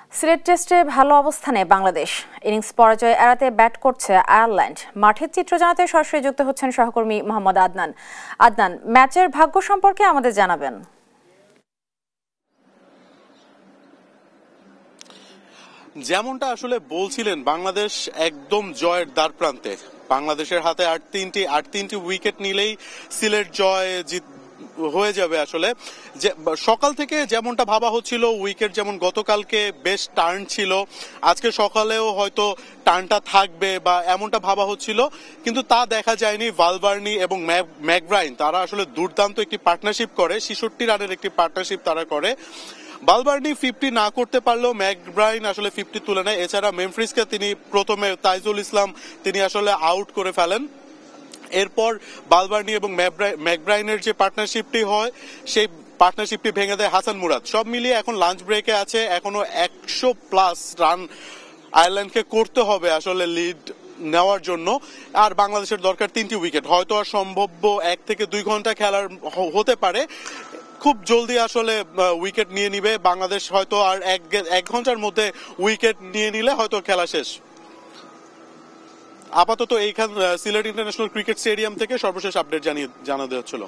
সিলেট টেস্টে ভালো অবস্থানে বাংলাদেশ, ইনিংস পরাজয় এড়াতে ব্যাট করছে আয়ারল্যান্ড। মাঠের চিত্র জানাতে সরাসরি যুক্ত হচ্ছেন সহকর্মী মোহাম্মদ আদনান। আদনান, ম্যাচের ভাগ্য সম্পর্কে আমাদের জানাবেন। যেমনটা আসলে বলছিলেন, বাংলাদেশ একদম জয়ের দ্বার প্রান্তে। বাংলাদেশের হাতে আর তিনটি উইকেট নিলেই সিলেট জয় হয়ে যাবে। আসলে যে সকাল থেকে যেমনটা ভাবা হচ্ছিল, উইকেট যেমন গতকালকে বেশ টার্ন ছিল, আজকে সকালেও হয়তো টার্নটা থাকবে বা এমনটা ভাবা হচ্ছিল, কিন্তু তা দেখা যায়নি। ভালভার্নি এবং ম্যাকব্রাইন তারা আসলে দুর্দান্ত একটি পার্টনারশিপ করে, 66 রানের একটি পার্টনারশিপ তারা করে। ভালভার্নি 50 না করতে পারলেও ম্যাকব্রাইন আসলে 50 তুলে নেয়। এছাড়া মেমফ্রিসকে তিনি প্রথমে তাইজুল ইসলাম তিনি আসলে আউট করে ফেলেন। এরপর ভালভার্নি এবং ম্যাকব্রাইনের যে পার্টনারশিপটি হয়, সেই পার্টনারশিপটি ভেঙে দেয় হাসান মুরাদ। সব মিলিয়ে এখন লাঞ্চ ব্রেকে আছে, এখনো 100+ রান আয়ারল্যান্ডকে করতে হবে আসলে লিড নেওয়ার জন্য। আর বাংলাদেশের দরকার 3টি উইকেট। হয়তো আর সম্ভাব্য 1 থেকে 2 ঘন্টা খেলার হতে পারে, খুব জলদি আসলে উইকেট নিয়ে নিবে বাংলাদেশ। হয়তো আর এক ঘন্টার মধ্যে উইকেট নিয়ে নিলে হয়তো খেলা শেষ। আপাতত এইখান সিলেট ইন্টারন্যাশনাল ক্রিকেট স্টেডিয়াম থেকে সর্বশেষ আপডেট জানা দেওয়া হচ্ছিল।